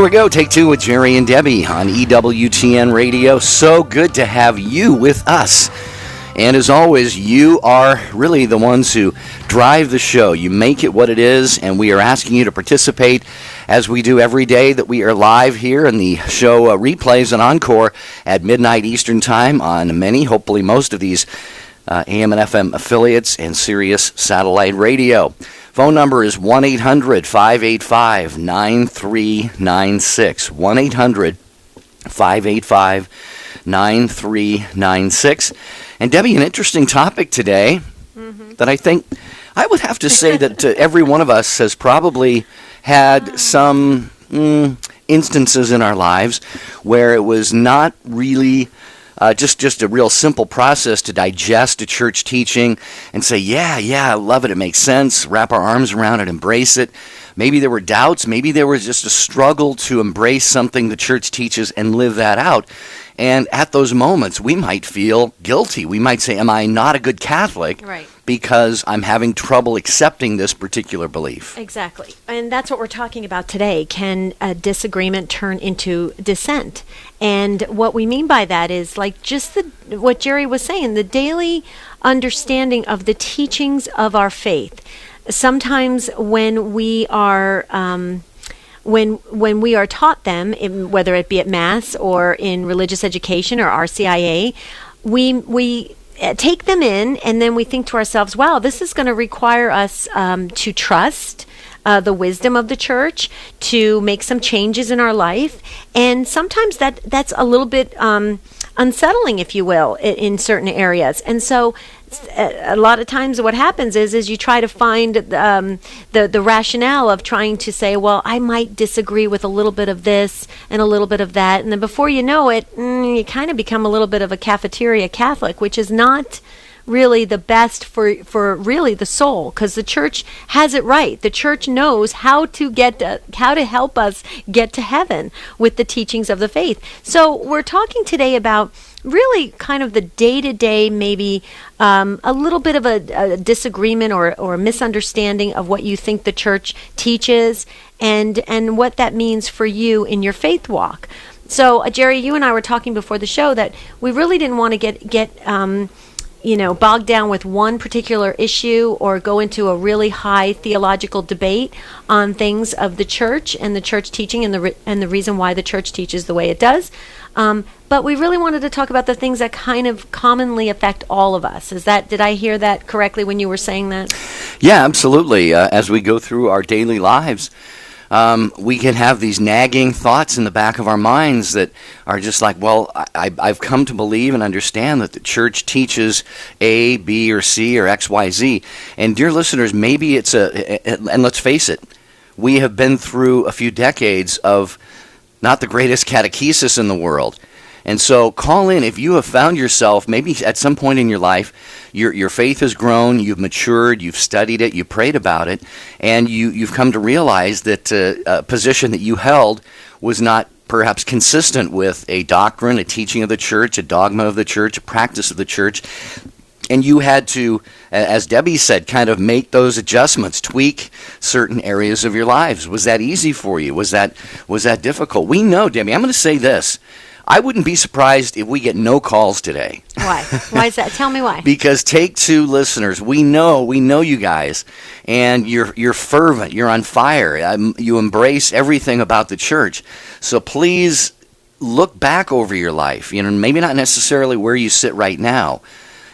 we go. Take two with Jerry and Debbie on EWTN Radio. So good to have you with us. And as always, you are really the ones who drive the show. You make it what it is, and we are asking you to participate as we do every day that we are live here, and the show replays and encore at midnight Eastern Time on many, hopefully most of these AM and FM affiliates and Sirius Satellite Radio. Phone number is 1-800-585-9396. 1-800-585-9396. And Debbie, an interesting topic today that I think I would have to say that every one of us has probably had some instances in our lives where it was not really just a real simple process to digest a church teaching and say, yeah, I love it, it makes sense, wrap our arms around it, embrace it. Maybe there were doubts, maybe there was just a struggle to embrace something the church teaches and live that out. And at those moments, we might feel guilty. We might say, am I not a good Catholic? Right. Because I'm having trouble accepting this particular belief. Exactly. And that's what we're talking about today. Can a disagreement turn into dissent? And what we mean by that is like just what Jerry was saying, the daily understanding of the teachings of our faith. Sometimes when we are when we are taught them, whether it be at Mass or in religious education or RCIA, we take them in, and then we think to ourselves, wow, this is going to require us to trust the wisdom of the church, to make some changes in our life. And sometimes that's a little bit unsettling, if you will, in certain areas. And so a lot of times what happens is you try to find the rationale of trying to say, well, I might disagree with a little bit of this and a little bit of that. And then before you know it, you kind of become a little bit of a cafeteria Catholic, which is not really the best for really the soul, because the church has it right. The church knows how to help us get to heaven with the teachings of the faith. So we're talking today about really kind of the day-to-day, maybe a little bit of a disagreement or a misunderstanding of what you think the church teaches and what that means for you in your faith walk. So Jerry, you and I were talking before the show that we really didn't want to get bogged down with one particular issue or go into a really high theological debate on things of the church and the church teaching and the reason why the church teaches the way it does. But we really wanted to talk about the things that kind of commonly affect all of us. Did I hear that correctly when you were saying that? Yeah, absolutely. As we go through our daily lives, we can have these nagging thoughts in the back of our minds that are just like, well, I've come to believe and understand that the church teaches A, B, or C, or X, Y, Z. And dear listeners, maybe and let's face it, we have been through a few decades of not the greatest catechesis in the world. And so call in if you have found yourself, maybe at some point in your life, your faith has grown, you've matured, you've studied it, you prayed about it, and you've come to realize that a position that you held was not perhaps consistent with a doctrine, a teaching of the church, a dogma of the church, a practice of the church. And you had to, as Debbie said, kind of make those adjustments, tweak certain areas of your lives. Was that easy for you? Was that difficult? We know, Debbie, I'm going to say this. I wouldn't be surprised if we get no calls today. Why? Why is that? Tell me why. Because Take Two listeners, we know you guys, and you're fervent, you're on fire, you embrace everything about the church. So please look back over your life, maybe not necessarily where you sit right now.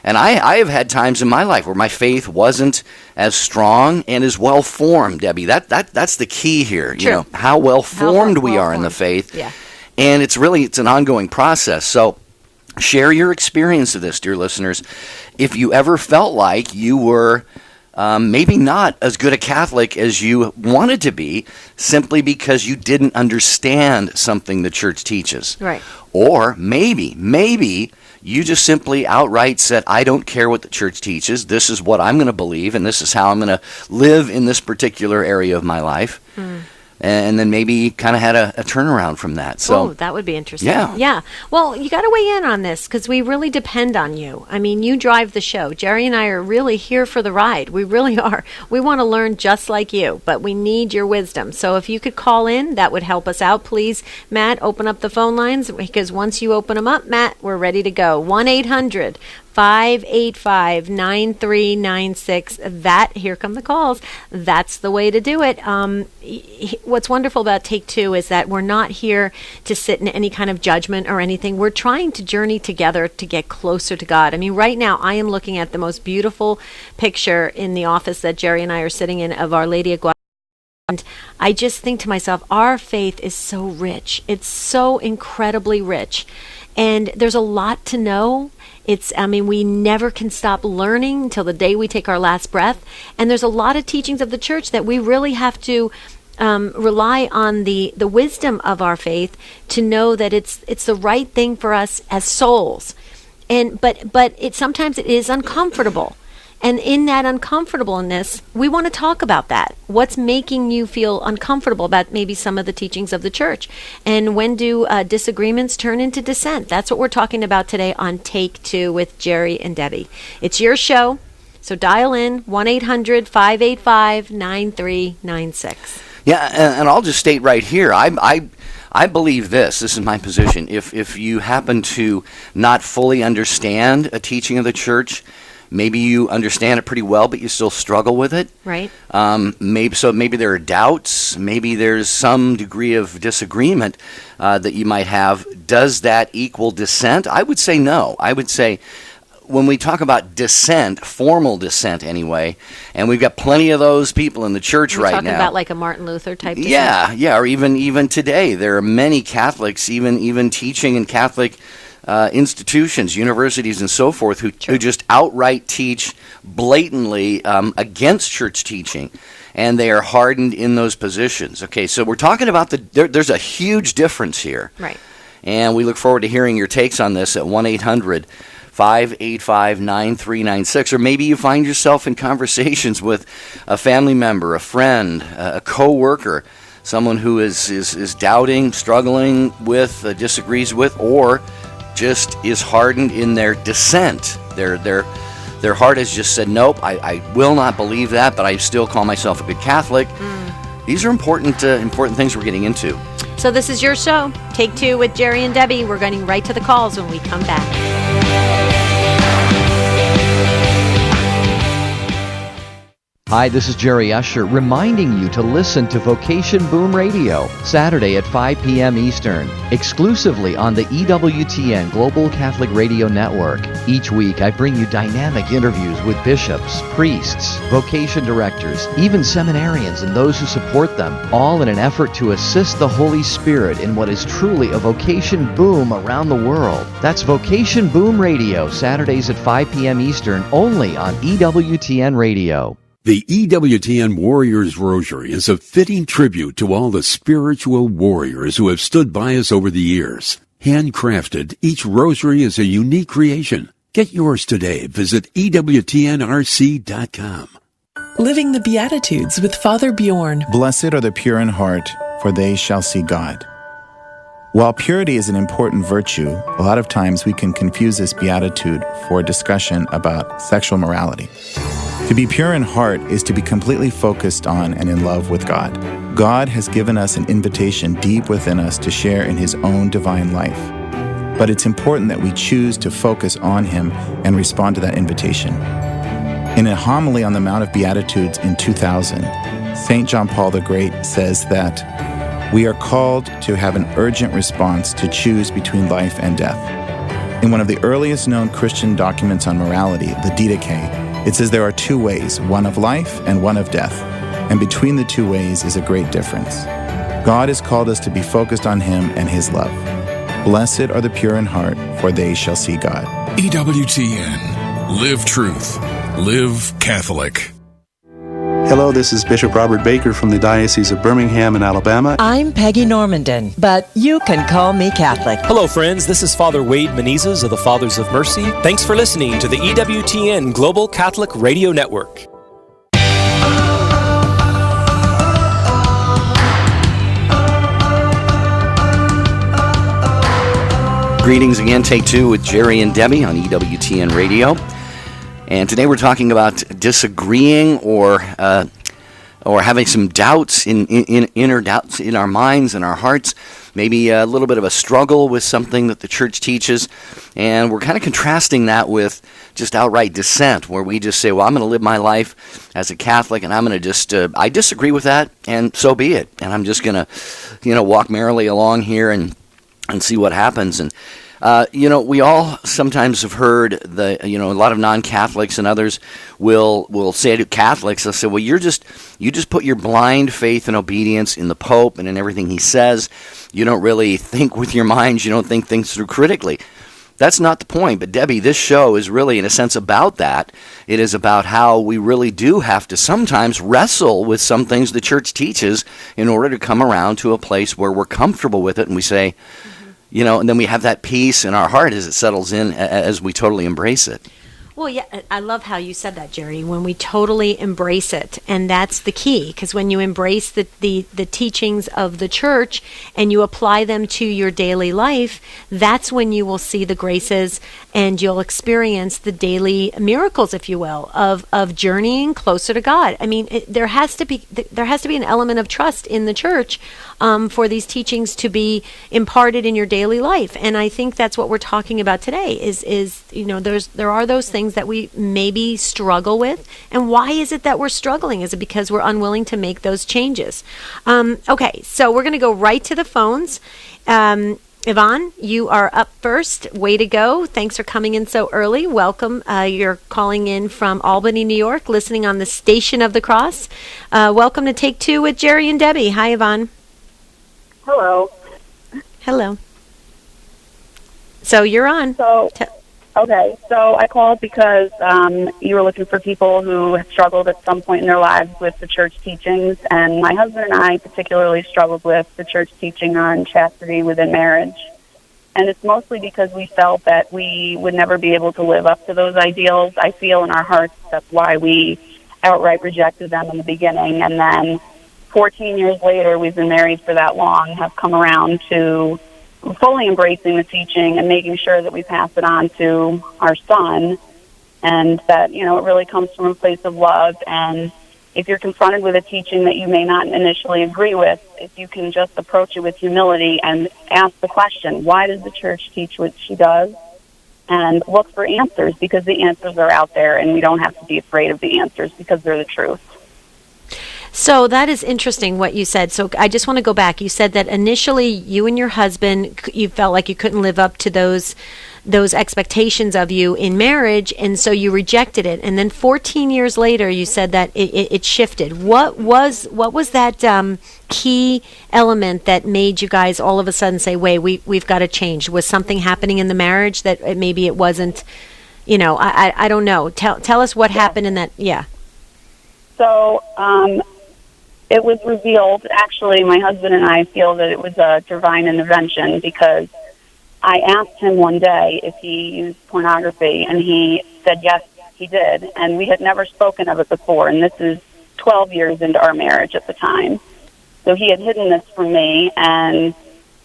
And I have had times in my life where my faith wasn't as strong and as well formed, Debbie. That's the key here. True. How well formed we are in the faith. Yeah. And it's an ongoing process. So share your experience of this, dear listeners. If you ever felt like you were maybe not as good a Catholic as you wanted to be, simply because you didn't understand something the church teaches. Right. Or maybe you just simply outright said, I don't care what the church teaches. This is what I'm going to believe, and this is how I'm going to live in this particular area of my life. and then maybe kind of had a turnaround from that. So that would be interesting. Yeah. Well, you got to weigh in on this because we really depend on you. I mean, you drive the show. Jerry and I are really here for the ride. We really are. We want to learn just like you, but we need your wisdom. So if you could call in, that would help us out. Please, Matt, open up the phone lines, because once you open them up, Matt, we're ready to go. 1-800-585-9396. Here come the calls. That's the way to do it. What's wonderful about Take Two is that we're not here to sit in any kind of judgment or anything. We're trying to journey together to get closer to God. I mean, right now I am looking at the most beautiful picture in the office that Jerry and I are sitting in of Our Lady of Guadalupe. And I just think to myself, our faith is so rich. It's so incredibly rich. And there's a lot to know. We never can stop learning until the day we take our last breath. And there's a lot of teachings of the church that we really have to rely on the wisdom of our faith to know that it's the right thing for us as souls. But sometimes it is uncomfortable. And in that uncomfortableness, we want to talk about that. What's making you feel uncomfortable about maybe some of the teachings of the church? And when do disagreements turn into dissent? That's what we're talking about today on Take Two with Jerry and Debbie. It's your show, so dial in 1-800-585-9396. Yeah, and I'll just state right here, I believe this is my position. If you happen to not fully understand a teaching of the church, maybe you understand it pretty well, but you still struggle with it. Right. Maybe there are doubts. Maybe there's some degree of disagreement that you might have. Does that equal dissent? I would say no. I would say when we talk about dissent, formal dissent anyway, and we've got plenty of those people in the church right now. You're talking about like a Martin Luther type dissent? Yeah, or even today. There are many Catholics, even teaching in Catholic institutions, universities, and so forth, who just outright teach blatantly against church teaching, and they are hardened in those positions. Okay, so we're talking about there's a huge difference here. Right. And we look forward to hearing your takes on this at 1-800-585-9396, or maybe you find yourself in conversations with a family member, a friend, a co-worker, someone who is doubting, struggling with, disagrees with, or just is hardened in their dissent. Their heart has just said, nope, I will not believe that, but I still call myself a good Catholic. These are important things we're getting into. So this is your show, Take Two with Jerry and Debbie. We're going right to the calls when we come back. Hi, this is Jerry Usher reminding you to listen to Vocation Boom Radio, Saturday at 5 p.m. Eastern, exclusively on the EWTN Global Catholic Radio Network. Each week I bring you dynamic interviews with bishops, priests, vocation directors, even seminarians and those who support them, all in an effort to assist the Holy Spirit in what is truly a vocation boom around the world. That's Vocation Boom Radio, Saturdays at 5 p.m. Eastern, only on EWTN Radio. The EWTN Warriors Rosary is a fitting tribute to all the spiritual warriors who have stood by us over the years. Handcrafted, each rosary is a unique creation. Get yours today. Visit EWTNRC.com. Living the Beatitudes with Father Bjorn. Blessed are the pure in heart, for they shall see God. While purity is an important virtue, a lot of times we can confuse this beatitude for a discussion about sexual morality. To be pure in heart is to be completely focused on and in love with God. God has given us an invitation deep within us to share in His own divine life. But it's important that we choose to focus on Him and respond to that invitation. In a homily on the Mount of Beatitudes in 2000, St. John Paul the Great says that we are called to have an urgent response to choose between life and death. In one of the earliest known Christian documents on morality, the Didache, it says there are two ways, one of life and one of death, and between the two ways is a great difference. God has called us to be focused on Him and His love. Blessed are the pure in heart, for they shall see God. EWTN. Live truth. Live Catholic. Hello, this is Bishop Robert Baker from the Diocese of Birmingham in Alabama. I'm Peggy Normandin, but you can call me Catholic. Hello, friends. This is Father Wade Menezes of the Fathers of Mercy. Thanks for listening to the EWTN Global Catholic Radio Network. Greetings again, take two with Jerry and Debbie on EWTN Radio. And today we're talking about disagreeing or having some doubts, inner doubts in our minds and our hearts, maybe a little bit of a struggle with something that the church teaches. And we're kind of contrasting that with just outright dissent, where we just say, well, I'm going to live my life as a Catholic, and I'm going to just, I disagree with that, and so be it. And I'm just going to, walk merrily along here and see what happens. And we all sometimes have heard a lot of non-Catholics and others will say to Catholics, they'll say, well, you just put your blind faith and obedience in the Pope and in everything he says. You don't really think with your minds. You don't think things through critically. That's not the point. But Debbie, this show is really, in a sense, about that. It is about how we really do have to sometimes wrestle with some things the church teaches in order to come around to a place where we're comfortable with it, and we say, and then we have that peace in our heart as it settles in, as we totally embrace it. Well, yeah, I love how you said that, Jerry, when we totally embrace it. And that's the key, because when you embrace the teachings of the church and you apply them to your daily life, that's when you will see the graces and you'll experience the daily miracles, if you will, of journeying closer to God. I mean, there has to be an element of trust in the church for these teachings to be imparted in your daily life. And I think that's what we're talking about today is there are those things that we maybe struggle with. And why is it that we're struggling? Is it because we're unwilling to make those changes? Okay, so we're going to go right to the phones. Yvonne, you are up first. Way to go. Thanks for coming in so early. Welcome. You're calling in from Albany, New York, listening on the Station of the Cross. Welcome to Take Two with Jerry and Debbie. Hi, Yvonne. Hello. Hello. So you're on. Okay, so I called because you were looking for people who have struggled at some point in their lives with the church teachings, and my husband and I particularly struggled with the church teaching on chastity within marriage. And it's mostly because we felt that we would never be able to live up to those ideals. I feel in our hearts that's why we outright rejected them in the beginning. And then 14 years later, we've been married for that long, have come around to fully embracing the teaching and making sure that we pass it on to our son, and that, it really comes from a place of love. And if you're confronted with a teaching that you may not initially agree with, if you can just approach it with humility and ask the question, why does the church teach what she does? And look for answers, because the answers are out there, and we don't have to be afraid of the answers because they're the truth. So that is interesting what you said. So I just want to go back. You said that initially you and your husband, you felt like you couldn't live up to those expectations of you in marriage, and so you rejected it. And then 14 years later, you said that it shifted. What was that key element that made you guys all of a sudden say, "Wait, we've got to change"? Was something happening in the marriage that maybe it wasn't? I don't know. Tell us what happened in that. Yeah. So. It was revealed, actually, my husband and I feel that it was a divine intervention, because I asked him one day if he used pornography, and he said yes, he did, and we had never spoken of it before, and this is 12 years into our marriage at the time. So he had hidden this from me, and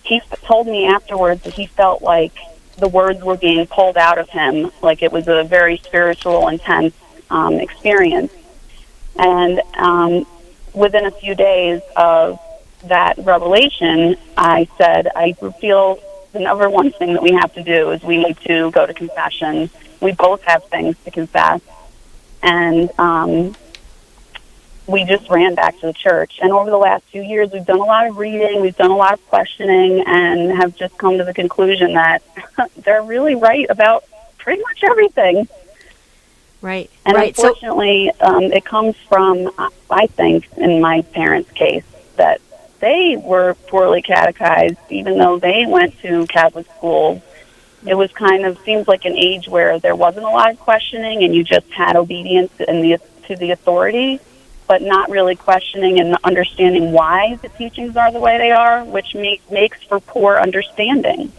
he told me afterwards that he felt like the words were being pulled out of him, like it was a very spiritual, intense experience. And within a few days of that revelation, I said, I feel the number one thing that we have to do is we need to go to confession. We both have things to confess. And we just ran back to the church. And over the last few years, we've done a lot of reading, we've done a lot of questioning, and have just come to the conclusion that they're really right about pretty much everything. Right. And right. Unfortunately, it comes from, I think, in my parents' case, that they were poorly catechized, even though they went to Catholic schools. It was seems like an age where there wasn't a lot of questioning, and you just had obedience to the authority, but not really questioning and understanding why the teachings are the way they are, which makes for poor understanding.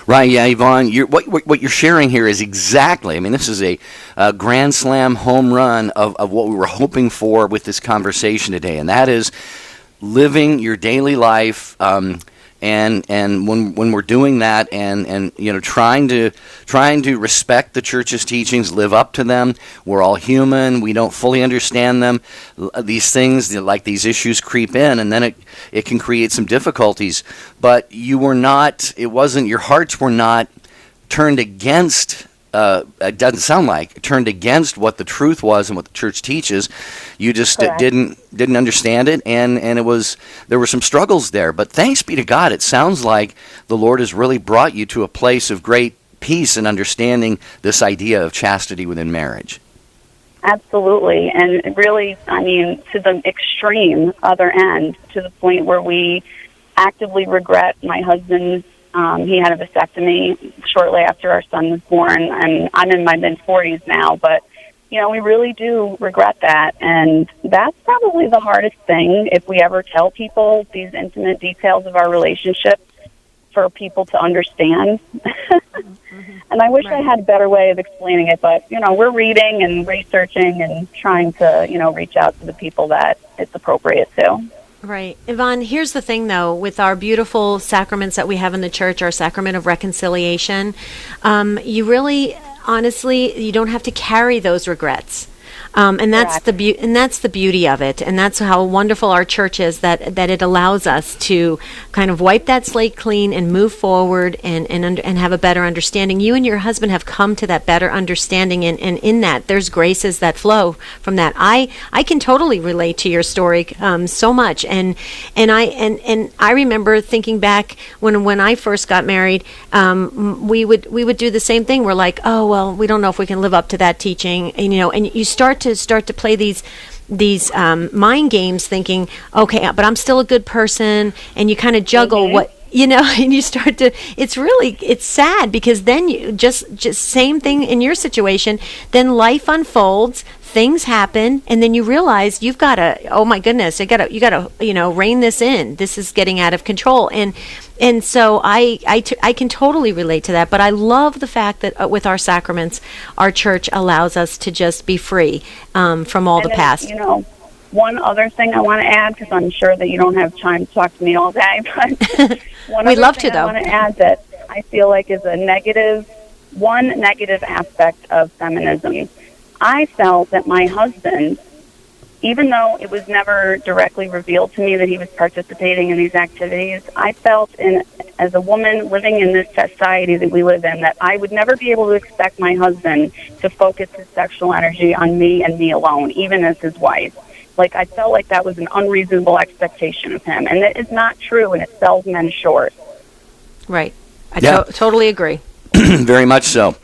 Right, yeah, Yvonne, what you're sharing here is exactly, this is a grand slam home run of what we were hoping for with this conversation today, and that is living your daily life, And when we're doing that, and trying to respect the church's teachings, live up to them. We're all human. We don't fully understand them. These things, like these issues, creep in, and then it can create some difficulties. But your hearts were not turned against. It doesn't sound like turned against what the truth was and what the church teaches. You just didn't understand it, and there were some struggles there. But thanks be to God, it sounds like the Lord has really brought you to a place of great peace and understanding this idea of chastity within marriage. Absolutely, and really, I mean, to the extreme other end, to the point where we actively regret my husband's. He had a vasectomy shortly after our son was born, and I'm in my mid-40s now, but, we really do regret that, and that's probably the hardest thing if we ever tell people these intimate details of our relationship for people to understand. And I wish I had a better way of explaining it, but, we're reading and researching and trying to, reach out to the people that it's appropriate to. Right. Yvonne, here's the thing, though, with our beautiful sacraments that we have in the church, our sacrament of reconciliation, you really, honestly, you don't have to carry those regrets. And that's the beauty of it, and that's how wonderful our church is, that it allows us to kind of wipe that slate clean and move forward and have a better understanding. You and your husband have come to that better understanding, and in that there's graces that flow from that. I can totally relate to your story so much, and I remember thinking back when I first got married, we would do the same thing. We're like, oh well, we don't know if we can live up to that teaching, and you start to play these mind games, thinking, okay, but I'm still a good person, and you kind of juggle what and you start to. It's sad, because then you just same thing in your situation. Then life unfolds, things happen, and then you realize you've got to. Oh my goodness, you got to rein this in. This is getting out of control, and so I can totally relate to that. But I love the fact that with our sacraments, our church allows us to just be free from all the past. One other thing I want to add, because I'm sure that you don't have time to talk to me all day, but we'd love to, though. I want to add that I feel like is one negative aspect of feminism. I felt that my husband, even though it was never directly revealed to me that he was participating in these activities, I felt, as a woman living in this society that we live in, that I would never be able to expect my husband to focus his sexual energy on me and me alone, even as his wife. Like, I felt like that was an unreasonable expectation of him, and it is not true, and it sells men short. Right. I totally agree. Very much so.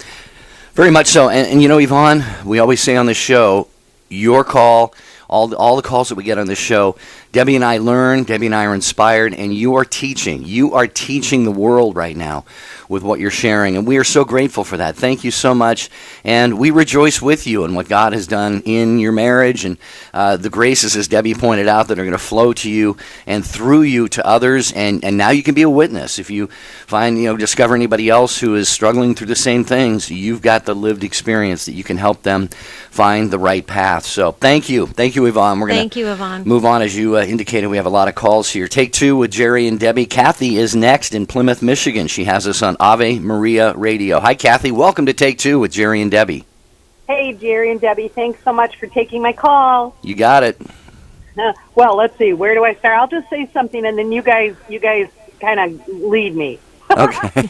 Very much so. And Yvonne, we always say on this show, your call, all the calls that we get on this show, Debbie and I learn, Debbie and I are inspired, and you are teaching. You are teaching the world right now with what you're sharing, and we are so grateful for that. Thank you so much, and we rejoice with you in what God has done in your marriage, and the graces, as Debbie pointed out, that are going to flow to you and through you to others, and now you can be a witness. If you find, discover anybody else who is struggling through the same things, you've got the lived experience that you can help them find the right path. So thank you, Yvonne. We're going to move on. As you indicated, we have a lot of calls here. Take two with Jerry and Debbie. Kathy is next in Plymouth, Michigan. She has us on Ave Maria Radio. Hi, Kathy. Welcome to Take Two with Jerry and Debbie. Hey, Jerry and Debbie. Thanks so much for taking my call. You got it. Well, let's see. Where do I start? I'll just say something, and then you guys kind of lead me. Okay.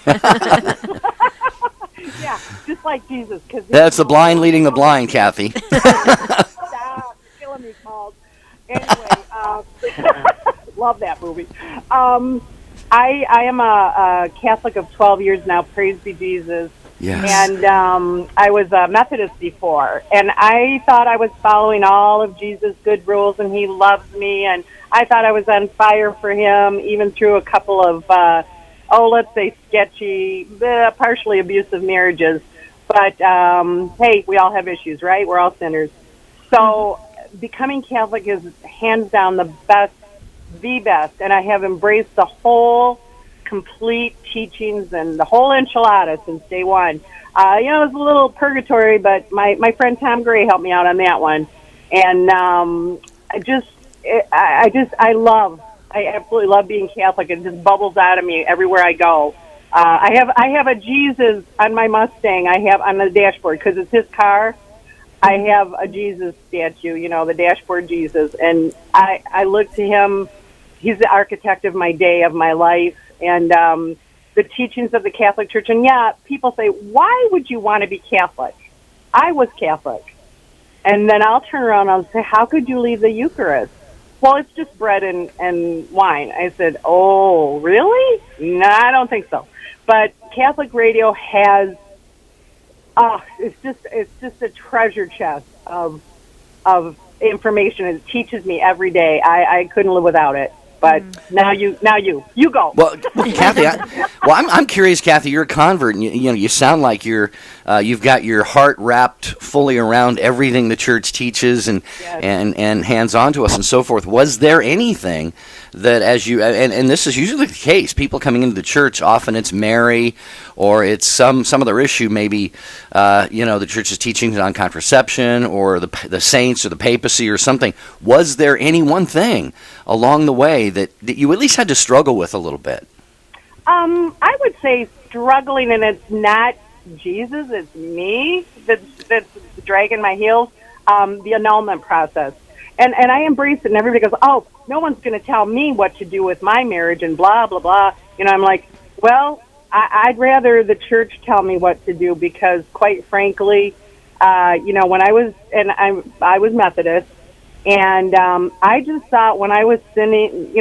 Yeah, just like Jesus. That's the blind leading the blind, Kathy. Stop. Killing me, Paul. Anyway, love that movie. I am a Catholic of 12 years now, praise be Jesus. Yes. And I was a Methodist before, and I thought I was following all of Jesus' good rules, and he loves me, and I thought I was on fire for him, even through a couple of, let's say sketchy, partially abusive marriages. But, hey, we all have issues, right? We're all sinners. So becoming Catholic is hands down the best, and I have embraced the whole complete teachings and the whole enchilada since day one. It was a little purgatory, but my friend Tom Gray helped me out on that one. And I love I absolutely love being Catholic. It just bubbles out of me everywhere I go. I have a Jesus on my Mustang. I have on the dashboard because it's his car. I have a Jesus statue, the dashboard Jesus, and I look to him. He's the architect of my day, of my life, and the teachings of the Catholic Church. And people say, why would you want to be Catholic? I was Catholic. And then I'll turn around and I'll say, how could you leave the Eucharist? Well, it's just bread and wine. I said, oh, really? No, I don't think so. But Catholic radio has, it's just a treasure chest of information. It teaches me every day. I couldn't live without it. But now you go. Well, Kathy, I'm curious, Kathy. You're a convert, and you sound like you've got your heart wrapped fully around everything the church teaches and hands on to us and so forth. Was there anything that, as you and this is usually the case, people coming into the church, often it's Mary or it's some other issue, maybe the church's teachings on contraception or the saints or the papacy or something. Was there any one thing along the way that you at least had to struggle with a little bit? I would say struggling, and it's not Jesus, it's me that's dragging my heels. The annulment process, and I embrace it. And everybody goes, "Oh, no one's going to tell me what to do with my marriage," and blah blah blah. I'm like, well, I'd rather the church tell me what to do because, quite frankly, when I was Methodist. And I just thought when I was sinning,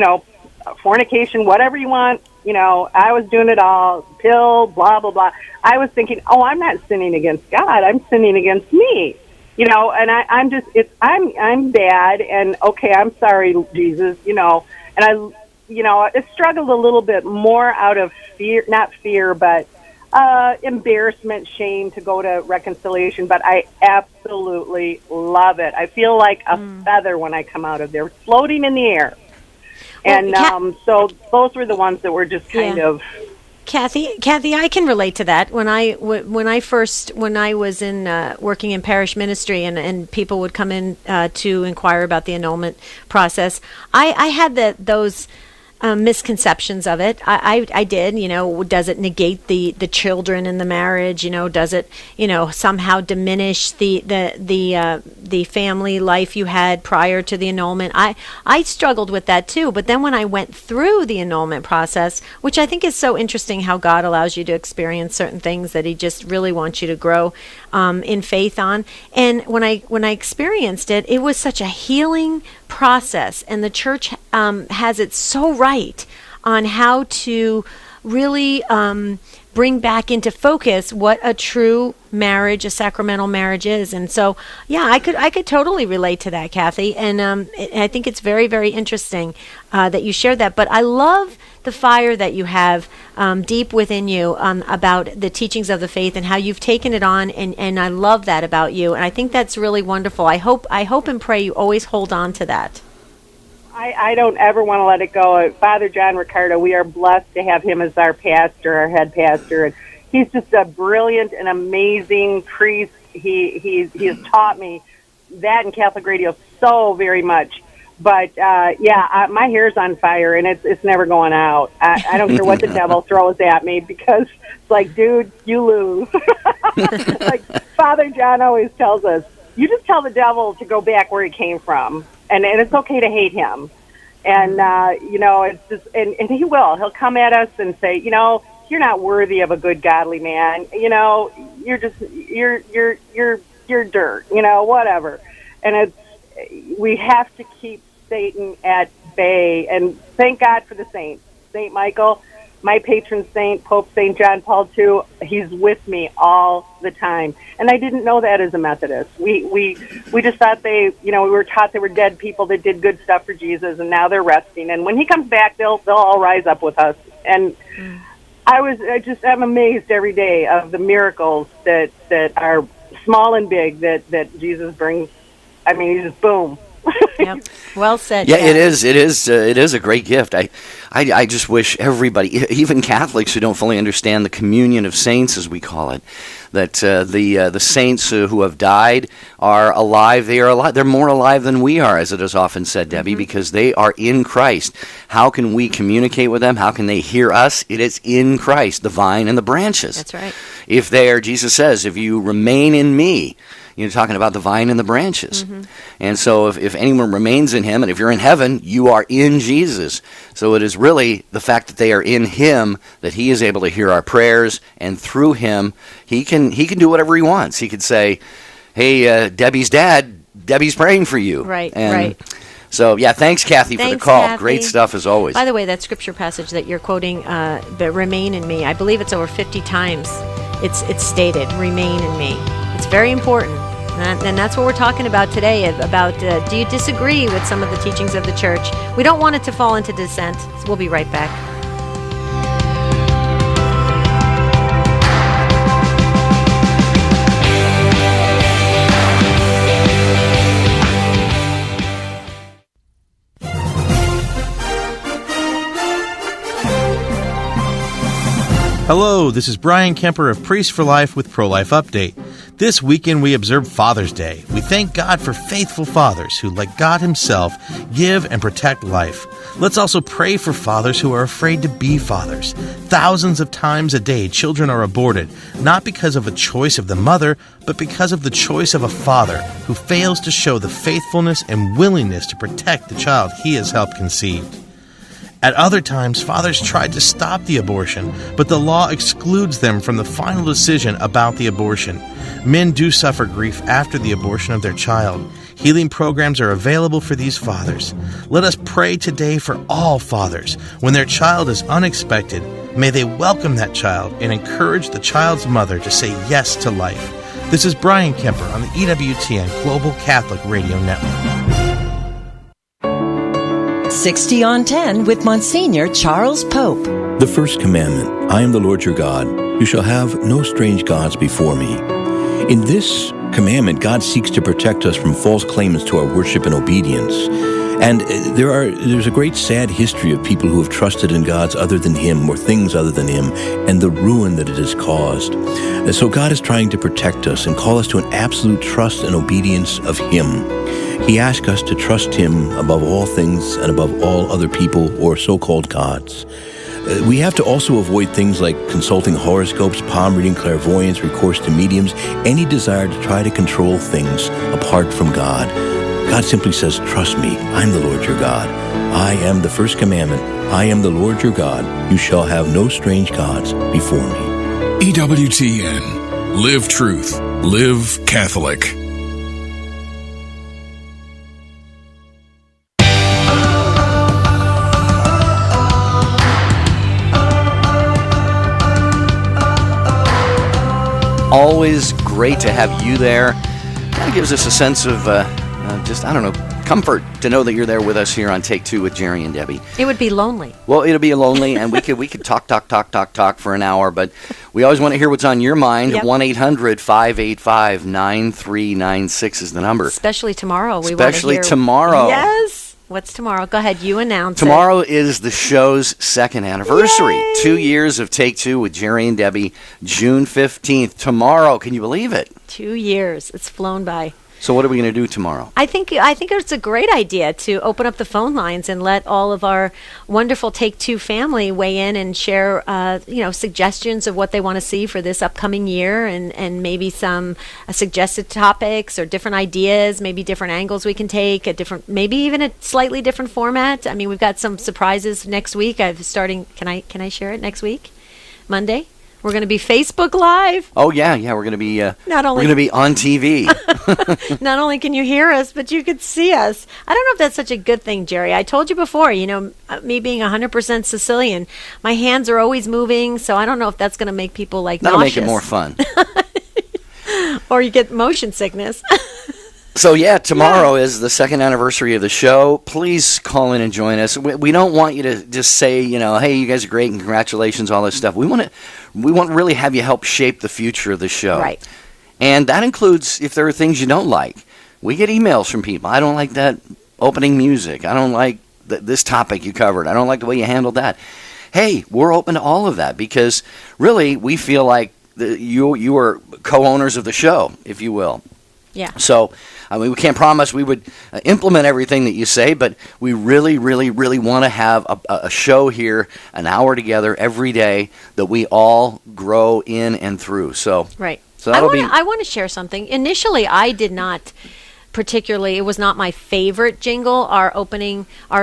fornication, whatever you want, I was doing it all, pill, blah, blah, blah. I was thinking, oh, I'm not sinning against God. I'm sinning against me, and I'm bad. And, okay, I'm sorry, Jesus, and I struggled a little bit more out of fear, not fear, but embarrassment, shame to go to reconciliation, but I absolutely love it. I feel like a feather when I come out of there, floating in the air. And so those were the ones that were just kind of. Kathy, I can relate to that. When I was in working in parish ministry and people would come in to inquire about the annulment process, I had those misconceptions of it. I did, does it negate the children in the marriage? Does it, somehow diminish the family life you had prior to the annulment? I struggled with that too. But then when I went through the annulment process, which I think is so interesting how God allows you to experience certain things that he just really wants you to grow in faith on. And when I experienced it, it was such a healing process, and the church has it so right on how to really bring back into focus what a true marriage, a sacramental marriage is. And so, I could totally relate to that, Kathy. And I think it's very, very interesting that you shared that. But I love the fire that you have deep within you about the teachings of the faith and how you've taken it on. And I love that about you. And I think that's really wonderful. I hope and pray you always hold on to that. I don't ever want to let it go. Father John Ricardo, we are blessed to have him as our pastor, our head pastor. And he's just a brilliant and amazing priest. He has taught me that in Catholic radio so very much. But, my hair's on fire, and it's never going out. I don't care what the devil throws at me because it's like, dude, you lose. Like Father John always tells us, you just tell the devil to go back where he came from. And it's okay to hate him. And, it's just, and he will. He'll come at us and say, you're not worthy of a good, godly man. You're just, you're dirt, whatever. And we have to keep Satan at bay. And thank God for the saints. St. Michael, my patron saint, Pope St. John Paul II, he's with me all the time. And I didn't know that as a Methodist. We just thought we were taught they were dead people that did good stuff for Jesus, and now they're resting. And when he comes back, they'll all rise up with us. And I'm amazed every day of the miracles that are small and big that Jesus brings. I mean, he just boom, Yep. Well said. Yeah, Kathy. it is a great gift. I just wish everybody, even Catholics who don't fully understand the communion of saints, as we call it, that the saints who have died are alive. They are alive. They're more alive than we are, as it is often said, Debbie, because they are in Christ. How can we communicate with them? How can they hear us? It is in Christ, the vine and the branches. That's right. If they are, Jesus says, if you remain in me, you're talking about the vine and the branches. And so if anyone remains in him, and if you're in heaven, you are in Jesus. So it is really the fact that they are in him that he is able to hear our prayers, and through him, he can do whatever he wants. He could say, hey, Debbie's dad, Debbie's praying for you. Right, and right. So, yeah, thanks, Kathy, for the Thanks, call. Kathy. Great stuff, as always. By the way, that scripture passage that you're quoting, that remain in me, I believe it's over 50 times. It's stated, remain in me. It's very important. And that's what we're talking about today, about do you disagree with some of the teachings of the church? We don't want it to fall into dissent. So we'll be right back. Hello, this is Brian Kemper of Priest for Life with Pro-Life Update. This weekend we observe Father's Day. We thank God for faithful fathers who, like God himself, give and protect life. Let's also pray for fathers who are afraid to be fathers. Thousands of times a day, children are aborted, not because of a choice of the mother, but because of the choice of a father who fails to show the faithfulness and willingness to protect the child he has helped conceive. At other times, fathers tried to stop the abortion, but the law excludes them from the final decision about the abortion. Men do suffer grief after the abortion of their child. Healing programs are available for these fathers. Let us pray today for all fathers. When their child is unexpected, may they welcome that child and encourage the child's mother to say yes to life. This is Brian Kemper on the EWTN Global Catholic Radio Network. 60 on 10 with Monsignor Charles Pope. The first commandment, I am the Lord your God. You shall have no strange gods before me. In this commandment, God seeks to protect us from false claims to our worship and obedience. And there's a great sad history of people who have trusted in gods other than him or things other than him, and the ruin that it has caused. So God is trying to protect us and call us to an absolute trust and obedience of him. He asks us to trust him above all things and above all other people or so-called gods. We have to also avoid things like consulting horoscopes, palm reading, clairvoyance, recourse to mediums, any desire to try to control things apart from God. God simply says, trust me, I'm the Lord your God. I am the first commandment. I am the Lord your God. You shall have no strange gods before me. EWTN. Live truth. Live Catholic. Always great to have you there. Kind of gives us a sense of comfort to know that you're there with us here on Take Two with Jerry and Debbie. It would be lonely. Well, it'll be lonely, and we could talk for an hour, but we always want to hear what's on your mind. Yep. 1-800-585-9396 is the number. Especially tomorrow. Especially tomorrow. Yes. What's tomorrow? Go ahead. You announce Tomorrow is the show's second anniversary. Yay! 2 years of Take Two with Jerry and Debbie. June 15th. Tomorrow. Can you believe it? 2 years. It's flown by. So what are we going to do tomorrow? I think it's a great idea to open up the phone lines and let all of our wonderful Take Two family weigh in and share, suggestions of what they want to see for this upcoming year, and maybe some suggested topics or different ideas, maybe different angles we can take, maybe even a slightly different format. I mean, we've got some surprises next week. Can I share it next week, Monday? We're going to be Facebook Live. Oh yeah, we're going to be we're going to be on TV. Not only can you hear us, but you could see us. I don't know if that's such a good thing, Jerry. I told you before, me being 100% Sicilian, my hands are always moving, so I don't know if that's going to make people That'll nauseous. make it more fun. Or you get motion sickness. So yeah, tomorrow is the second anniversary of the show. Please call in and join us. We don't want you to just say, hey, you guys are great and congratulations, all this stuff. We want to really have you help shape the future of the show. Right. And that includes if there are things you don't like. We get emails from people. I don't like that opening music. I don't like this topic you covered. I don't like the way you handled that. Hey, we're open to all of that because really we feel like you are co-owners of the show, if you will. Yeah. So, I mean, we can't promise we would implement everything that you say, but we really, really, really want to have a show here, an hour together every day that we all grow in and through. So, right. So that'll I want to share something. Initially, I did not particularly, it was not my favorite jingle, our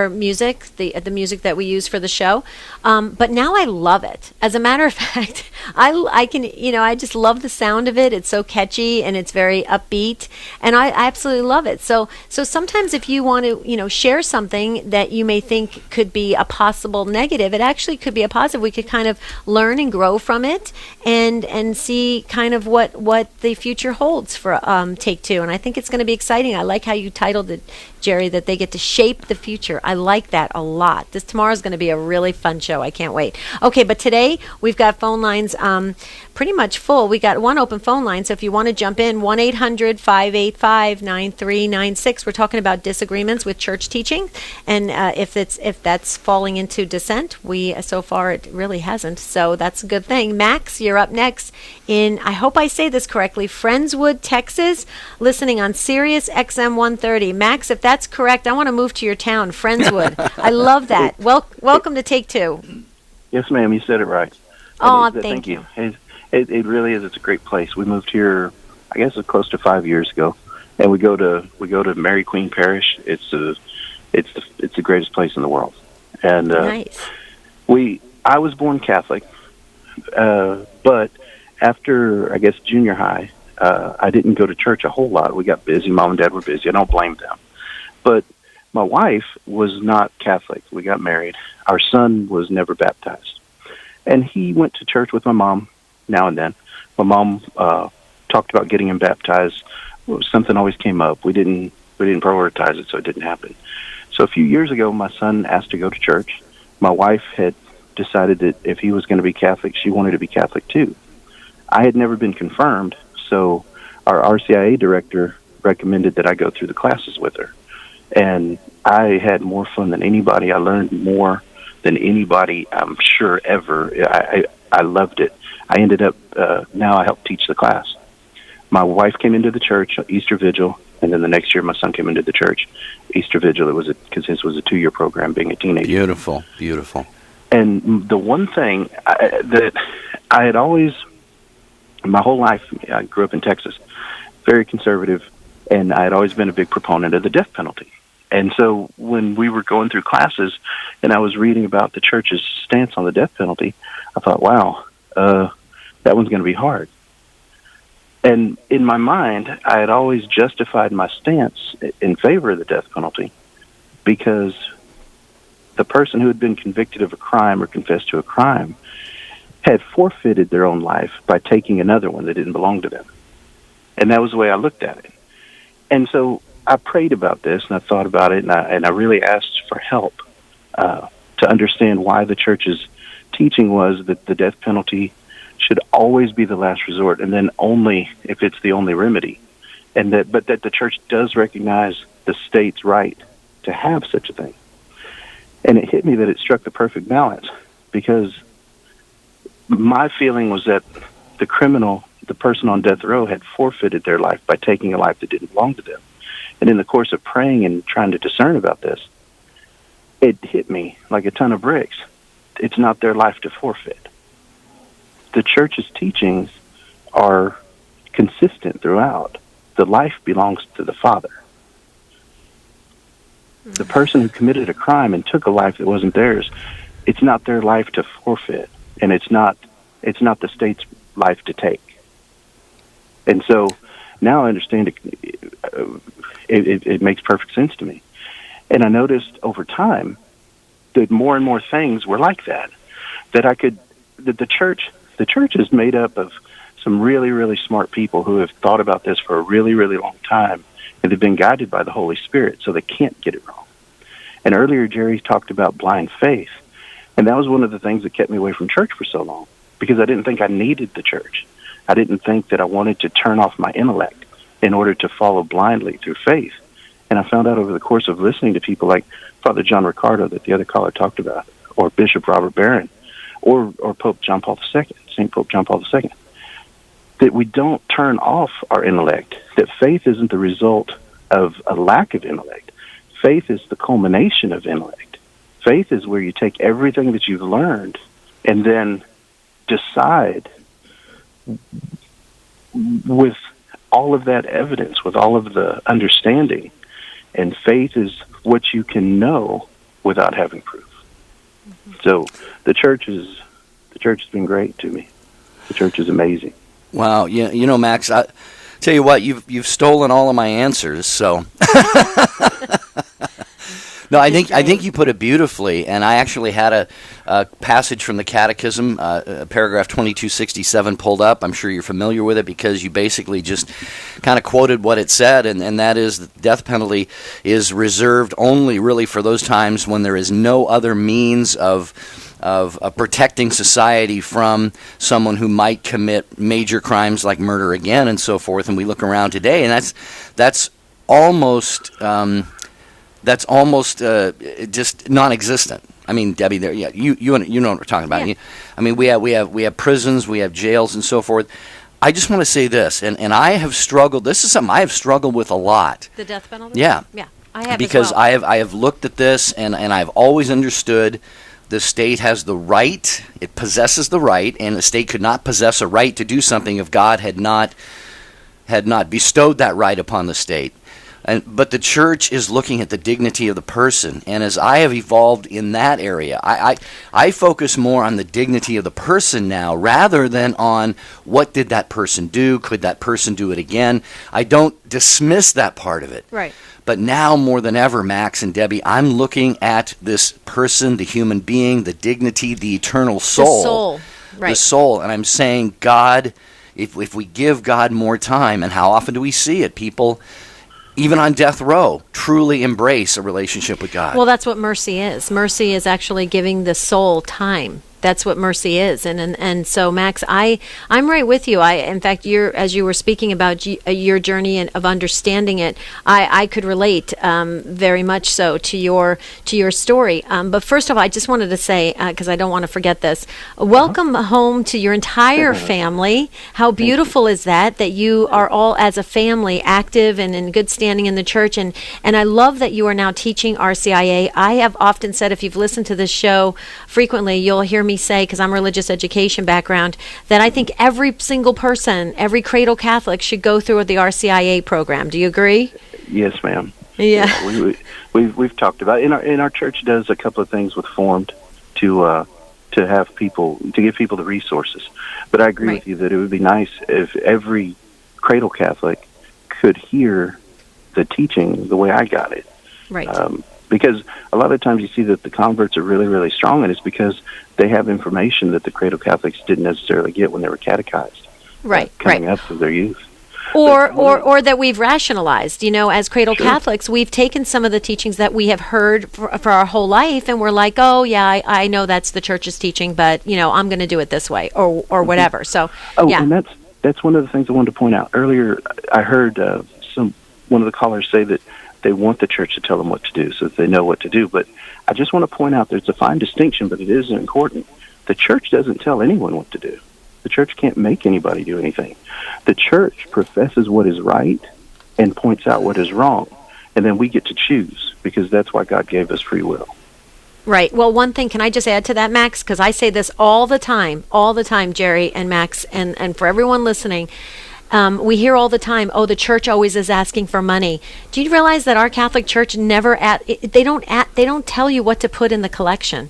music, the music that we use for the show. But now I love it. As a matter of fact, I can, I just love the sound of it. It's so catchy and it's very upbeat, and I absolutely love it. So sometimes if you want to, share something that you may think could be a possible negative, it actually could be a positive. We could kind of learn and grow from it and see kind of what the future holds for Take Two. And I think it's going to be exciting. I like how you titled it, Jerry, that they get to shape the future. I like that a lot. Tomorrow's going to be a really fun show. I can't wait. Okay, but today we've got phone lines pretty much full. We got one open phone line, so if you want to jump in, 1-800-585-9396. We're talking about disagreements with church teaching, and if that's falling into dissent, so far it really hasn't, so that's a good thing. Max, you're up next in, I hope I say this correctly, Friendswood, Texas, listening on Sirius XM 130. Max, if that's correct, I want to move to your town, Friendswood. I love that. Welcome to Take Two. Yes, ma'am. You said it right. Oh, thank you. It really is. It's a great place. We moved here, I guess, close to 5 years ago, and we go to Mary Queen Parish. It's the greatest place in the world. And nice. I was born Catholic, but after, I guess, junior high, I didn't go to church a whole lot. We got busy. Mom and Dad were busy. I don't blame them. But my wife was not Catholic. We got married. Our son was never baptized. And he went to church with my mom now and then. My mom talked about getting him baptized. Something always came up. We didn't prioritize it, so it didn't happen. So a few years ago, my son asked to go to church. My wife had decided that if he was going to be Catholic, she wanted to be Catholic too. I had never been confirmed, so our RCIA director recommended that I go through the classes with her. And I had more fun than anybody. I learned more than anybody, I'm sure, ever. I loved it. I ended up, now I help teach the class. My wife came into the church, Easter Vigil, and then the next year my son came into the church, Easter Vigil. It was because his was a 2-year program, being a teenager. Beautiful, beautiful. And the one thing that I had always, my whole life, I grew up in Texas, very conservative, and I had always been a big proponent of the death penalty. And so when we were going through classes and I was reading about the church's stance on the death penalty, I thought, wow, that one's going to be hard. And in my mind, I had always justified my stance in favor of the death penalty because the person who had been convicted of a crime or confessed to a crime had forfeited their own life by taking another one that didn't belong to them. And that was the way I looked at it. And so I prayed about this, and I thought about it, and I really asked for help to understand why the church's teaching was that the death penalty should always be the last resort, and then only if it's the only remedy, but that the church does recognize the state's right to have such a thing. And it hit me that it struck the perfect balance, because my feeling was that the criminal, the person on death row, had forfeited their life by taking a life that didn't belong to them. And in the course of praying and trying to discern about this, it hit me like a ton of bricks. It's not their life to forfeit. The church's teachings are consistent throughout. The life belongs to the Father. The person who committed a crime and took a life that wasn't theirs, it's not their life to forfeit, and it's not the state's life to take. And so now I understand it makes perfect sense to me. And I noticed over time that more and more things were like that. That the church is made up of some really, really smart people who have thought about this for a really, really long time, and they've been guided by the Holy Spirit, so they can't get it wrong. And earlier, Jerry talked about blind faith, and that was one of the things that kept me away from church for so long, because I didn't think I needed the church. I didn't think that I wanted to turn off my intellect in order to follow blindly through faith. And I found out over the course of listening to people like Father John Ricardo that the other caller talked about, or Bishop Robert Barron, or Pope John Paul II, St. Pope John Paul II, that we don't turn off our intellect, that faith isn't the result of a lack of intellect. Faith is the culmination of intellect. Faith is where you take everything that you've learned and then decide with all of that evidence, with all of the understanding. And faith is what you can know without having proof. So the church has been great to me. The church is amazing. Wow, you know, Max, I tell you what, you've stolen all of my answers. So, no, I think you put it beautifully, and I actually had a passage from the Catechism, paragraph 2267, pulled up. I'm sure you're familiar with it because you basically just kind of quoted what it said, and that is that the death penalty is reserved only really for those times when there is no other means of protecting society from someone who might commit major crimes like murder again and so forth. And we look around today, and that's almost just non-existent. I mean, Debbie, you know what we're talking about. Yeah. I mean, we have prisons, we have jails, and so forth. I just want to say this, and I have struggled. This is something I have struggled with a lot. The death penalty. Yeah, I have because as well. I have looked at this, and I've always understood the state has the right. It possesses the right, and the state could not possess a right to do something if God had not bestowed that right upon the state. But the church is looking at the dignity of the person, and as I have evolved in that area, I focus more on the dignity of the person now rather than on what did that person do, could that person do it again. I don't dismiss that part of it. Right. But now more than ever, Max and Debbie, I'm looking at this person, the human being, the dignity, the eternal soul. The soul, right. The soul, and I'm saying, God, if we give God more time, and how often do we see it? People, even on death row, truly embrace a relationship with God. Well, that's what mercy is. Mercy is actually giving the soul time. That's what mercy is, and so Max, I'm right with you. In fact, as you were speaking about your journey and of understanding it, I could relate very much so to your story. But first of all, I just wanted to say, because I don't want to forget this, welcome home to your entire family. How beautiful is that you are all as a family active and in good standing in the church, and I love that you are now teaching RCIA. I have often said, if you've listened to this show frequently, you'll hear me say, because I'm a religious education background, that I think every single person, every cradle Catholic should go through the RCIA program. Do you agree? Yes, ma'am. Yeah. We've talked about it. And our church does a couple of things with Formed to have people, to give people the resources. But I agree with you that it would be nice if every cradle Catholic could hear the teaching the way I got it. Right. Because a lot of times you see that the converts are really, really strong, and it's because they have information that the cradle Catholics didn't necessarily get when they were catechized. Right. Coming up through their youth. Or that we've rationalized. As cradle Catholics, we've taken some of the teachings that we have heard for our whole life, and we're like, oh, yeah, I know that's the church's teaching, but, I'm going to do it this way, or whatever. So, yeah. And that's one of the things I wanted to point out. Earlier, I heard one of the callers say that they want the church to tell them what to do so that they know what to do. But I just want to point out there's a fine distinction, but it is important. The church doesn't tell anyone what to do. The church can't make anybody do anything. The church professes what is right and points out what is wrong. And then we get to choose, because that's why God gave us free will. Right. Well, one thing, can I just add to that, Max? Because I say this all the time, Jerry and Max, and for everyone listening. We hear all the time, the church always is asking for money. Do you realize that our Catholic Church they don't tell you what to put in the collection.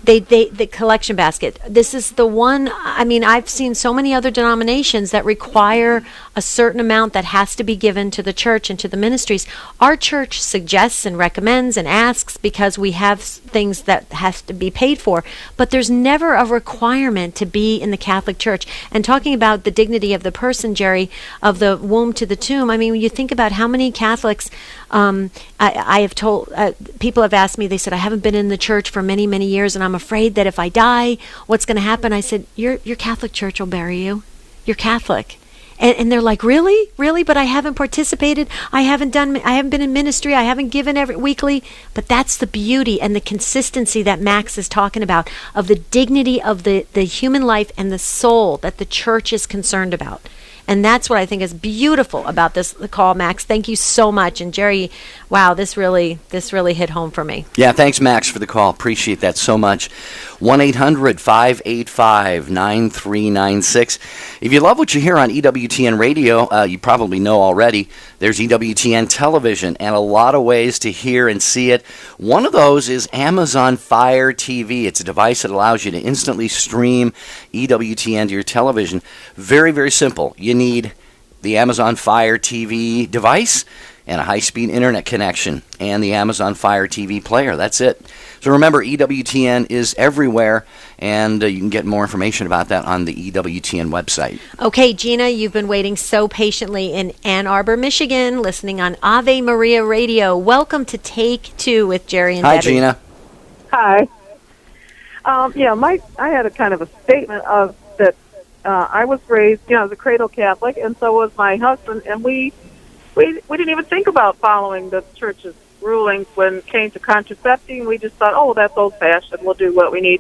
The collection basket. This is the one, I've seen so many other denominations that require a certain amount that has to be given to the church and to the ministries. Our church suggests and recommends and asks because we have things that has to be paid for, but there's never a requirement to be in the Catholic Church. And talking about the dignity of the person, Jerry, of the womb to the tomb, when you think about how many Catholics, I have told, people have asked me, they said, I haven't been in the church for many, many years, and I'm afraid that if I die, what's going to happen? I said, your Catholic Church will bury you. You're Catholic. And they're like, really? But I haven't participated. I haven't been in ministry. I haven't given every weekly. But that's the beauty and the consistency that Max is talking about, of the dignity of the human life and the soul that the church is concerned about. And that's what I think is beautiful about the call, Max. Thank you so much. And Jerry, wow, this really hit home for me. Yeah, thanks, Max, for the call. Appreciate that so much. 1-800-585-9396. If you love what you hear on EWTN Radio, you probably know already, there's EWTN Television and a lot of ways to hear and see it. One of those is Amazon Fire TV. It's a device that allows you to instantly stream EWTN to your television. Very, very simple. You need the Amazon Fire TV device and a high-speed internet connection and the Amazon Fire TV player. That's it. So remember, EWTN is everywhere, and you can get more information about that on the EWTN website. Okay, Gina, you've been waiting so patiently in Ann Arbor, Michigan, listening on Ave Maria Radio. Welcome to Take Two with Jerry and Hi, Debbie. Gina. Hi. I had a kind of a statement of that I was raised, as a cradle Catholic, and so was my husband, and we didn't even think about following the church's rulings when it came to contracepting. We just thought, oh, that's old-fashioned. We'll do what we need.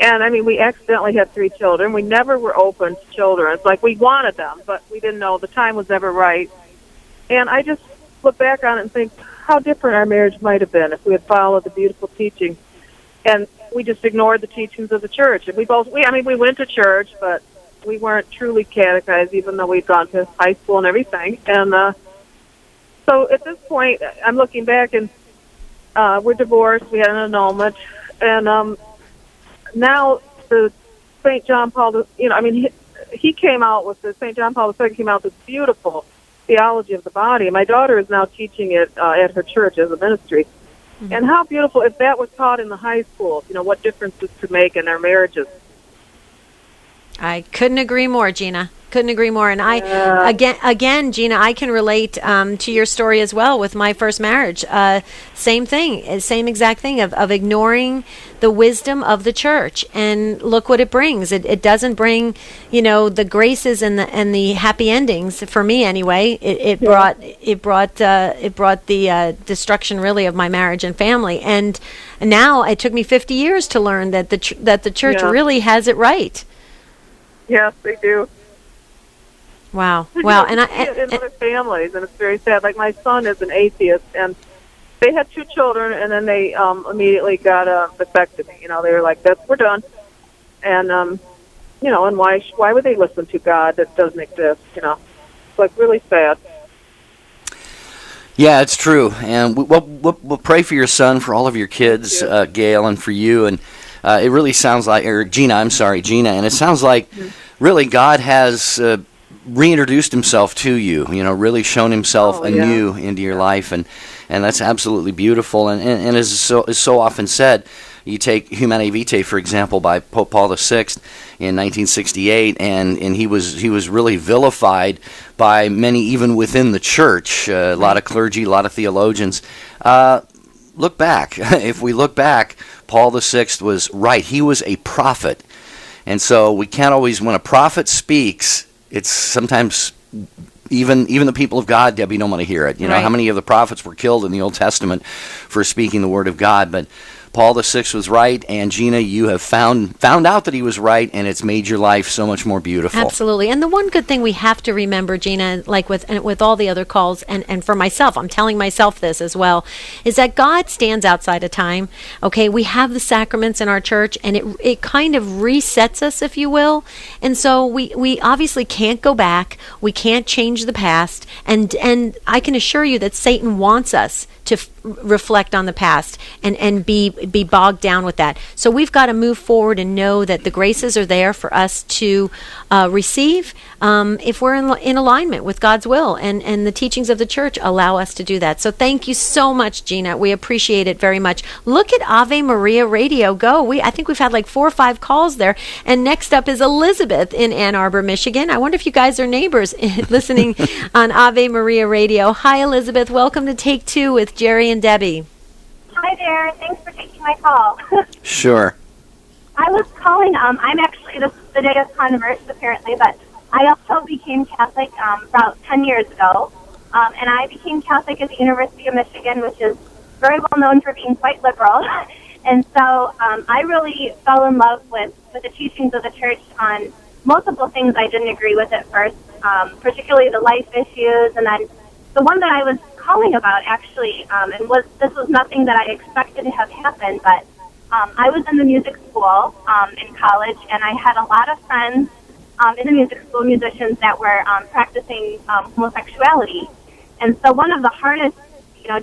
And, we accidentally had 3 children. We never were open to children. It's like we wanted them, but we didn't know the time was ever right. And I just look back on it and think how different our marriage might have been if we had followed the beautiful teaching. And we just ignored the teachings of the church. And we went to church, but we weren't truly catechized, even though we'd gone to high school and everything. And so at this point, I'm looking back, and we're divorced. We had an annulment. And now the St. John Paul, he came out with the St. John Paul II came out with this beautiful theology of the body. And my daughter is now teaching it at her church as a ministry. Mm-hmm. And how beautiful if that was taught in the high school, what difference this could make in their marriages. I couldn't agree more, Gina. Couldn't agree more. And again, Gina, I can relate to your story as well with my first marriage. Same thing, same exact thing of ignoring the wisdom of the church. And look what it brings. It doesn't bring, the graces and the happy endings for me anyway. It brought the destruction really of my marriage and family. And now it took me 50 years to learn that the church really has it right. Yes, they do. Wow. And in other families, and it's very sad. Like my son is an atheist, and they had 2 children, and then they immediately got a vasectomy. They were like, we're done. And and why would they listen to God that doesn't exist? It's like really sad. Yeah, it's true. And we'll pray for your son, for all of your kids, Gail, and for you. And it really sounds like, Gina, and it sounds like really God has reintroduced himself to you, really shown himself anew into your life, and that's absolutely beautiful. And as is so often said, you take Humanae Vitae, for example, by Pope Paul VI in 1968, and he was really vilified by many, even within the church, a lot of clergy, a lot of theologians. Look back. If we look back, Paul VI was right. He was a prophet. And so we can't always, when a prophet speaks, it's sometimes even the people of God, Debbie, don't want to hear it. How many of the prophets were killed in the Old Testament for speaking the word of God? But Paul VI was right, and Gina, you have found out that he was right, and it's made your life so much more beautiful. Absolutely. And the one good thing we have to remember, Gina, like with all the other calls, and for myself, I'm telling myself this as well, is that God stands outside of time. Okay, we have the sacraments in our church, and it kind of resets us, if you will. And so we obviously can't go back. We can't change the past. And I can assure you that Satan wants us to reflect on the past and be bogged down with that. So we've got to move forward and know that the graces are there for us to receive if we're in alignment with God's will, and the teachings of the church allow us to do that. So thank you so much, Gina. We appreciate it very much. Look at Ave Maria Radio Go. I think we've had like 4 or 5 calls there. And next up is Elizabeth in Ann Arbor, Michigan. I wonder if you guys are neighbors listening on Ave Maria Radio. Hi, Elizabeth. Welcome to Take Two with Jerry and Debbie. Hi there. Thanks for taking my call. Sure. I was calling. I'm actually, this is the day of converts, apparently, but I also became Catholic about 10 years ago, and I became Catholic at the University of Michigan, which is very well known for being quite liberal. And so I really fell in love with the teachings of the church on multiple things I didn't agree with at first, particularly the life issues. And then the one that I was calling about, actually, this was nothing that I expected to have happened, but I was in the music school in college, and I had a lot of friends in the music school, musicians that were practicing homosexuality. And so one of the hardest,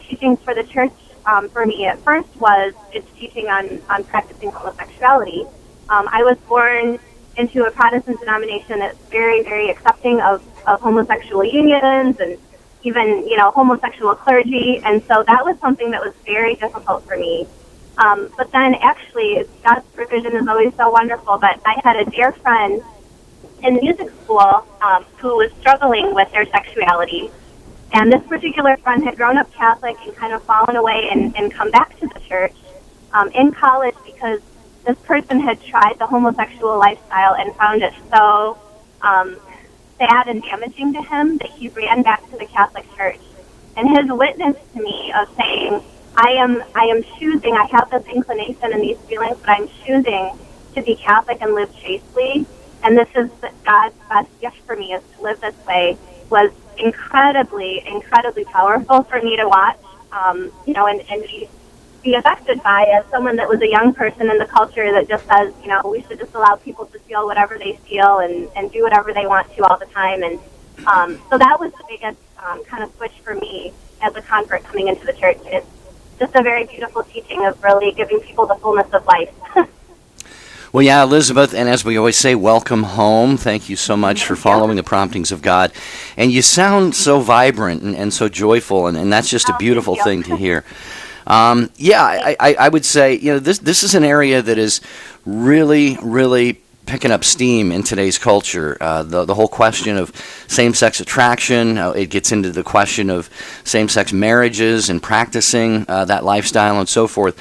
teachings for the church for me at first was its teaching on practicing homosexuality. I was born into a Protestant denomination that's very, very accepting of homosexual unions and even, homosexual clergy. And so that was something that was very difficult for me. But then actually, God's provision is always so wonderful. But I had a dear friend in music school who was struggling with their sexuality. And this particular friend had grown up Catholic and kind of fallen away and come back to the church in college because this person had tried the homosexual lifestyle and found it so sad and damaging to him that he ran back to the Catholic Church. And his witness to me of saying, I am choosing, I have this inclination and these feelings, but I'm choosing to be Catholic and live chastely, and this is God's best gift for me is to live this way, was incredibly, incredibly powerful for me to watch, and be affected by as someone that was a young person in the culture that just says, we should just allow people to feel whatever they feel and do whatever they want to all the time. And so that was the biggest kind of switch for me as a convert coming into the church. It's just a very beautiful teaching of really giving people the fullness of life. Well, yeah, Elizabeth, and as we always say, welcome home. Thank you so much for following the promptings of God. And you sound so vibrant and so joyful, and that's just a beautiful thing to hear. I would say, this is an area that is really, really picking up steam in today's culture. The whole question of same-sex attraction, it gets into the question of same-sex marriages and practicing that lifestyle and so forth.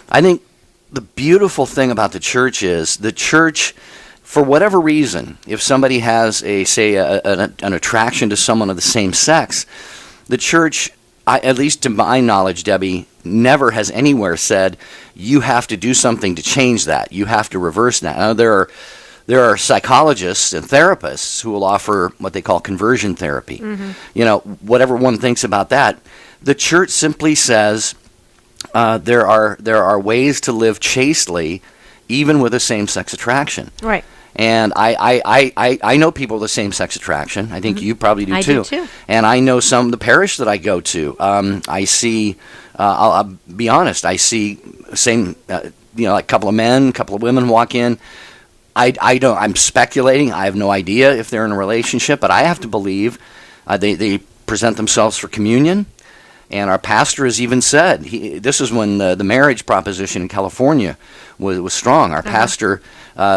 I think the beautiful thing about the church is the church, for whatever reason, if somebody has an attraction to someone of the same sex, the church, at least to my knowledge, Debbie, never has anywhere said you have to do something to change that. You have to reverse that. Now, there are psychologists and therapists who will offer what they call conversion therapy. Mm-hmm. Whatever one thinks about that, the church simply says there are ways to live chastely, even with a same-sex attraction. Right. And I know people with the same-sex attraction. I think you probably do too. I do too. And I know the parish that I go to. I see. I'll be honest. I see like a couple of men, a couple of women walk in. I don't. I'm speculating. I have no idea if they're in a relationship, but I have to believe they present themselves for communion. And our pastor has even said, this is when the marriage proposition in California was strong. Our pastor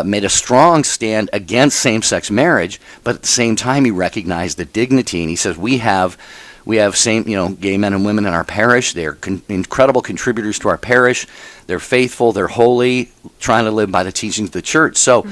made a strong stand against same-sex marriage, but at the same time he recognized the dignity. And he says, we have same, gay men and women in our parish. They're incredible contributors to our parish. They're faithful. They're holy, trying to live by the teachings of the church. So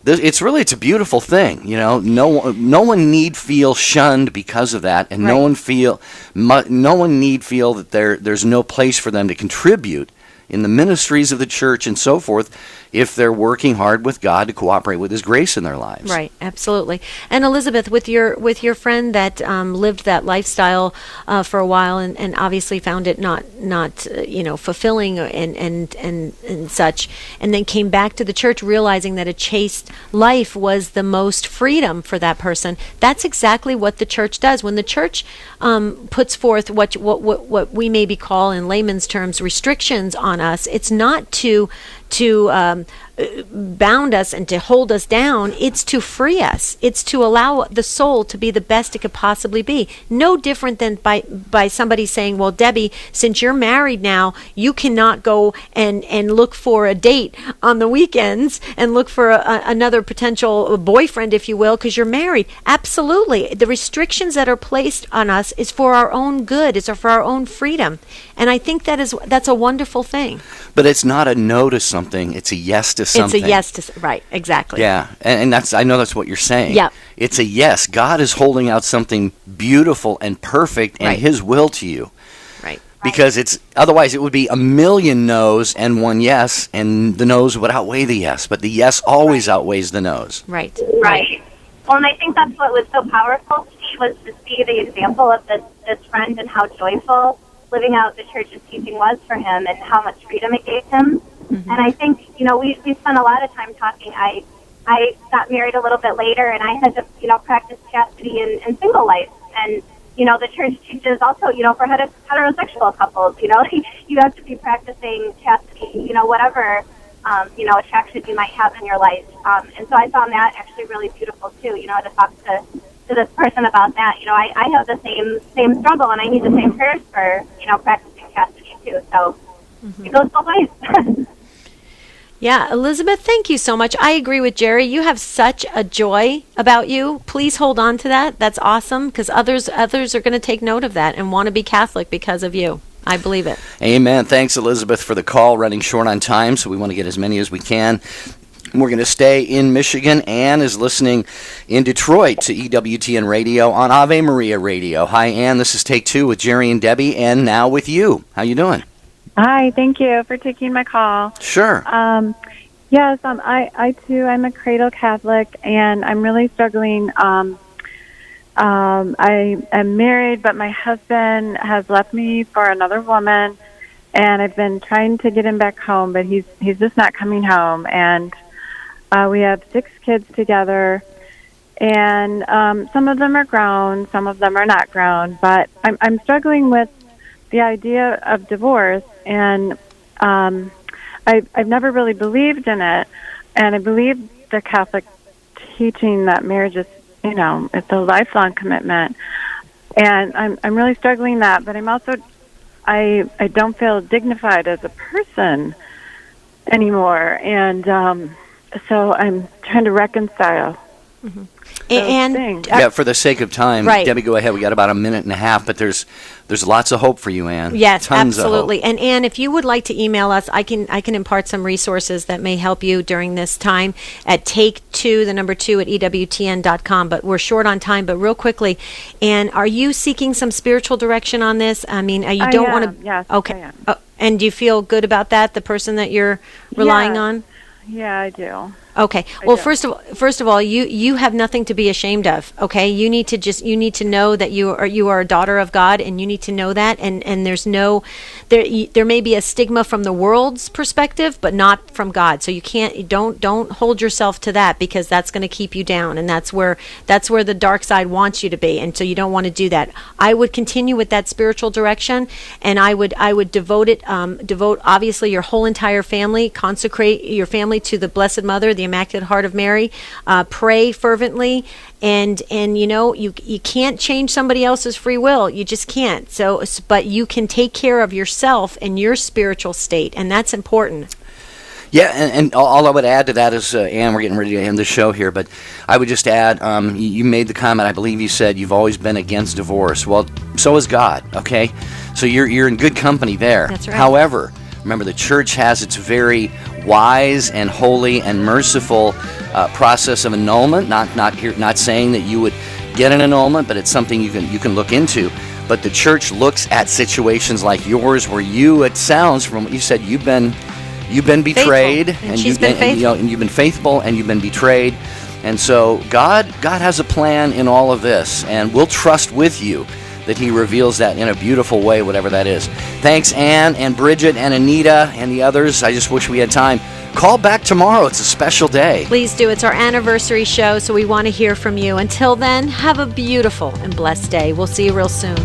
it's a beautiful thing. No one need feel shunned because of that, and no one need feel that there's no place for them to contribute in the ministries of the church and so forth if they're working hard with God to cooperate with His grace in their lives. Right, absolutely. And Elizabeth, with your friend that lived that lifestyle for a while and obviously found it not fulfilling and such, and then came back to the church realizing that a chaste life was the most freedom for that person. That's exactly what the church does. When the church puts forth what we maybe call in layman's terms restrictions on us, it's not to bound us and to hold us down. It's to free us. It's to allow the soul to be the best it could possibly be. No different than by somebody saying, well, Debbie, since you're married now, you cannot go and look for a date on the weekends and look for another potential boyfriend, if you will, because you're married. Absolutely. The restrictions that are placed on us is for our own good. It's for our own freedom. And I think that's a wonderful thing. But it's not a no to something. It's a yes to something. It's a yes to, right, exactly. Yeah, and I know that's what you're saying. Yeah. It's a yes. God is holding out something beautiful and perfect and Right. His will to you. Right. Because otherwise it would be a million no's and one yes, and the no's would outweigh the yes. But the yes always outweighs the no's. Right. Right. Well, and I think that's what was so powerful to me, was to see the example of this friend and how joyful living out the church's teaching was for him and how much freedom it gave him. Mm-hmm. And I think, we spent a lot of time talking. I got married a little bit later, and I had to, practice chastity in single life. And, the church teaches also, for heterosexual couples, you have to be practicing chastity, whatever, attraction you might have in your life. And so I found that actually really beautiful, too, to talk to this person about that. I have the same struggle, and I need the same prayers for, practicing chastity, too. So it goes both ways. Yeah, Elizabeth, thank you so much. I agree with Jerry. You have such a joy about you. Please hold on to that. That's awesome, because others are going to take note of that and want to be Catholic because of you. I believe it. Amen. Thanks, Elizabeth, for the call. Running short on time, so we want to get as many as we can. We're going to stay in Michigan. Ann is listening in Detroit to EWTN Radio on Ave Maria Radio. Hi, Ann. This is Take Two with Jerry and Debbie, and now with you. How you doing? Hi, thank you for taking my call. Sure. Yes, I too, I'm a cradle Catholic, and I'm really struggling. I am married, but my husband has left me for another woman, and I've been trying to get him back home, but he's just not coming home. And we have 6 kids together, and some of them are grown, some of them are not grown, but I'm struggling with the idea of divorce, and I've never really believed in it, and I believe the Catholic teaching that marriage is, it's a lifelong commitment, and I'm really struggling that, but I'm also, I don't feel dignified as a person anymore, and so I'm trying to reconcile. Mm-hmm. And for the sake of time, right. Debbie, go ahead. We got about a minute and a half, but there's lots of hope for you, Ann. Yes, Tons absolutely. Of hope. And Ann, if you would like to email us, I can impart some resources that may help you during this time at take2, the number 2 at EWTN.com. But we're short on time. But real quickly, Ann, are you seeking some spiritual direction on this? I mean, you don't want to. Yes, okay. I am. And do you feel good about that? The person that you're relying on? Yeah, I do. Okay. Well, first of all, you have nothing to be ashamed of. Okay. You need to know that you are a daughter of God, and you need to know that. And there may be a stigma from the world's perspective, but not from God. So don't hold yourself to that, because that's going to keep you down, and that's where the dark side wants you to be. And so you don't want to do that. I would continue with that spiritual direction, and I would devote obviously your whole entire family, consecrate your family to the Blessed Mother, the Immaculate Heart of Mary, pray fervently, and you can't change somebody else's free will. You just can't. But you can take care of yourself and your spiritual state, and that's important. Yeah, and all I would add to that is, Ann, we're getting ready to end the show here, but I would just add, you made the comment, I believe you said you've always been against divorce. Well, so is God, okay? So you're in good company there. That's right. However, remember, the church has its very wise and holy and merciful process of annulment. Not saying that you would get an annulment, but it's something you can look into. But the church looks at situations like yours, where it sounds from what you said, you've been betrayed, and she's been faithful. And you've been faithful, and you've been betrayed. And so God has a plan in all of this, and we'll trust with you that He reveals that in a beautiful way, whatever that is. Thanks, Ann and Bridget and Anita and the others. I just wish we had time. Call back tomorrow. It's a special day. Please do. It's our anniversary show, so we want to hear from you. Until then, have a beautiful and blessed day. We'll see you real soon.